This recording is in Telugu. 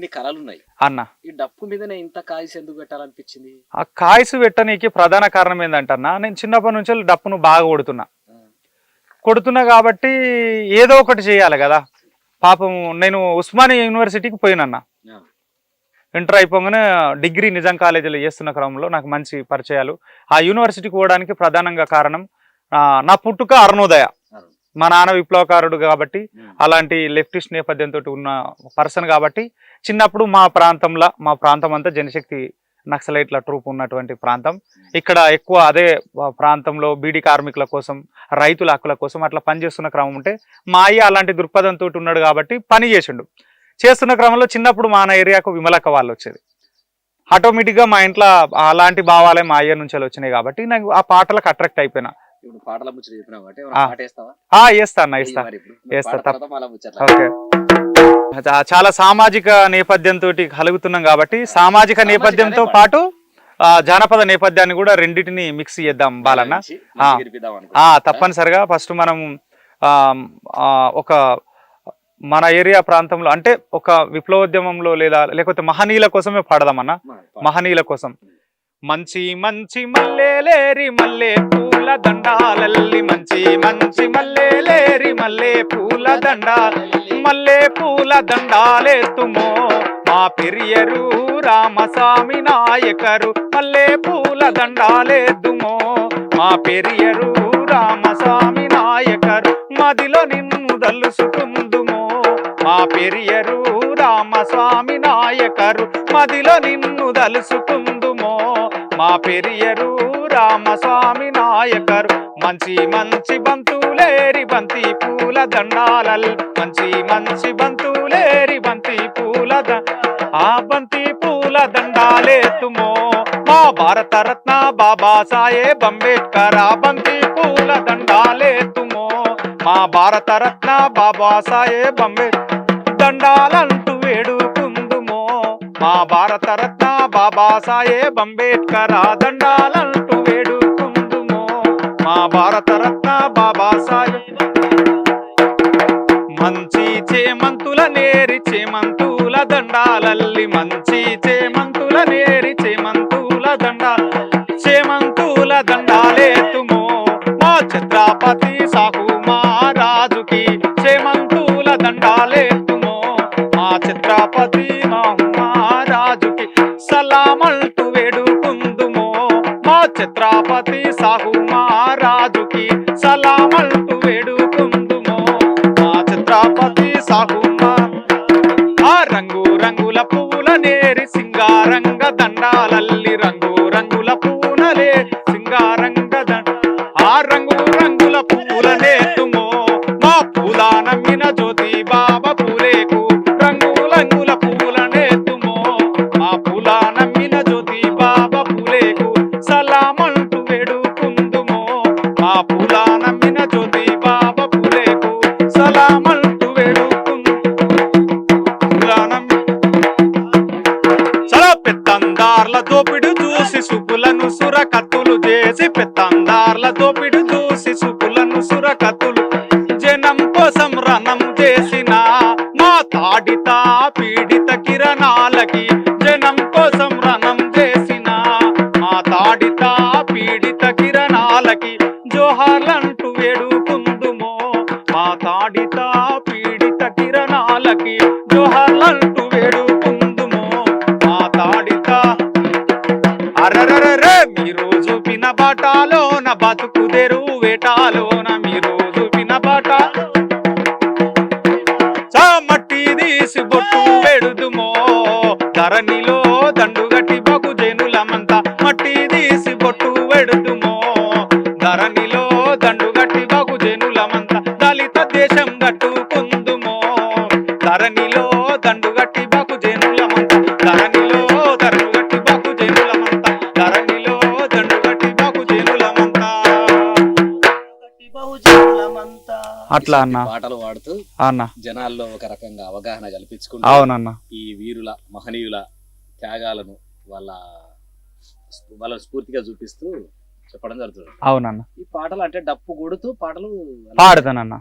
ఇన్ని కళలున్నాయి అన్న. ఈ డప్పు మీదనే ఇంత కాయిస్ ఎందుకు పెట్టాలనిపించింది? ఆ కాయిస్ పెట్టనీకి ప్రధాన కారణం ఏంటంటన్నా, నేను చిన్నప్పటి నుంచి డప్పును బాగా కొడుతున్నా కాబట్టి ఏదో ఒకటి చేయాలి కదా. పాపం నేను ఉస్మానియా యూనివర్సిటీకి పోయినన్నా. ఇంటర్ అయిపోగానే డిగ్రీ నిజాం కాలేజీలో చేస్తున్న క్రమంలో నాకు మంచి పరిచయాలు. ఆ యూనివర్సిటీకి పోవడానికి ప్రధానంగా కారణం నా పుట్టుక అరుణోదయ. మా నాన్న విప్లవకారుడు కాబట్టి, అలాంటి లెఫ్టిస్ట్ నేపథ్యంతో ఉన్న పర్సన్ కాబట్టి, చిన్నప్పుడు మా ప్రాంతం అంతా జనశక్తి నక్సలైట్ల ట్రూప్ ఉన్నటువంటి ప్రాంతం. ఇక్కడ ఎక్కువ అదే ప్రాంతంలో బీడీ కార్మికుల కోసం, రైతుల హక్కుల కోసం అట్లా పనిచేస్తున్న క్రమం ఉంటే మా అయ్య అలాంటి దృక్పథంతో ఉన్నాడు కాబట్టి పని చేస్తున్న క్రమంలో చిన్నప్పుడు మా ఏరియాకు విమలక్క వాళ్ళు వచ్చేది. ఆటోమేటిక్గా మా ఇంట్లో అలాంటి భావాలే మా అయ్య నుంచి వచ్చినాయి కాబట్టి నాకు ఆ పాటలకు అట్రాక్ట్ అయిపోయినా. ఓకే, చాలా సామాజిక నేపథ్యంతో కలుగుతున్నాం కాబట్టి సామాజిక నేపథ్యంతో పాటు జానపద నేపథ్యాన్ని కూడా రెండింటిని మిక్స్ చేద్దాం బాలన్న. తప్పనిసరిగా ఫస్ట్ మనం ఒక మన ఏరియా ప్రాంతంలో అంటే ఒక విప్లవోద్యమంలో లేకపోతే మహనీయుల కోసమే పాడదామన్నా. మహనీయుల కోసం మంచి మంచి మల్లెలేరి మల్లె పూల దండాలల్లి, మంచి మంచి మల్లెలేరి మల్లె పూల మల్లె పూల దండాలెత్తుమో మా పెరియరు రామస్వామి నాయకరు, మల్లె పూల దండాలెద్దుమో మా పెరియరు రామస్వామి నాయకరు, మదిలో నిన్ను దలుసుకుందుమో మా పెరియరు రామస్వామి నాయకరు, మదిలో నిన్ను దలుసుకుందుమో మా పెరియరు రామస్వామి నాయకరు, మంచి మంచి బంతులేరి బంతి పూల దండాలల్, మంచి మంచి బంతులేరి బంతి పూల ఆ బంతి పూల దండాలెత్తుమో మా భారత రత్న బాబా సాహెబ్ అంబేద్కర్, ఆ బంతి పూల దండాలెత్తుమో మా భారత రత్న బాబా సాహెబ్ అంబేద్కర్, దండాలంటూ వేడుకుందుమో మా భారత రత్న బాబా సాహెబ్ అంబేద్కర్, దండాలంటూ వేడుకుందుమో మా భారత రత్న బాబా సాహెబ్. మంచి చేమంతుల నేరి చేమంతుల దండాలల్లి, మంచి చేమంతుల నేరి చేమంతుల చేమంతుల దండాలెత్తుమో మా ఛత్రపతి సాహు మహారాజుకి, చేమంతుల దండాలెత్తుమో మా ఛత్రపతి మహారాజుకి, సలామంటూ వేడుకుందుమో మా ఛత్రపతి సాహు మహారాజుకి, సలామంటూ వేడుకుందుమో మా ఛత్రపతి సాహు. ఆ రంగు రంగుల పువ్వుల నేరి సింగారంగ దండాలల్లి, రంగు రంగుల పువ్వులే సింగారంగ ఆ రంగు రంగుల పువ్వుల నేతుమో మా పూల నమ్మిన జ్యోతి బాబా పూలేకు, రంగు రంగుల పువ్వుల నేతుమో మా పూల నమ్మిన జ్యోతి బాబా పూలేకు, సలామంటూ వేడుకుందుమో మా పూల నమ్మిన జ్యోతి బాబా పూలేకు, సలామంటూ వేడుకుందు. పెత్తందార్ల దోపిడు చూసి సుపులను సురకత్తులు చేసి, పెత్తందార్ల దోపిడు చూసి సుపులను సురకత్తులు జనం కోసం రణం చేసిన మా తాడిత పీడిత కిరణాలకి, జనం కోసం రణం చేసిన మా తాడిత పీడిత కిరణాలకి, జోహార్లంటూ వేడుకుందుమో మా తాడిత పీడిత కిరణాలకి, జోహార్లంటూ వేడుకుందుమో మా తాడిత. అరరరే మీరు చూపిన బాటాలోన బతుకుదెరు వేటాలోన, మీరు చూపిన బాట మట్టి తీసి బొట్టు పెడుదుమో ధరణిలో దండుగట్టి బహుజనులమంతా, మట్టి తీసి బొట్టు పెడుదుమో ధరణిలో దండుగట్టి బహుజనులమంతా, దళిత దేశం గట్టుకుందుమో ధరణిలో దండుగట్టి బహుజనులమంతా, ధరణిలో దండుగట్టి బహుజనులమంతా, ధరణిలో దండుగట్టి బహుజనులమంతా. అట్లా అన్న పాటలు పాడుతూ అన్న జనాల్లో ఒక రకంగా అవగాహన కల్పించుకుంటూ, అవునన్న, ఈ వీరుల మహనీయుల త్యాగాలను వాళ్ళ స్ఫూర్తిగా చూపిస్తూ చెప్పడం జరుగుతుంది. అవునన్న, ఈ పాటలు అంటే డప్పు కొడుతూ పాటలు పాడతానన్న.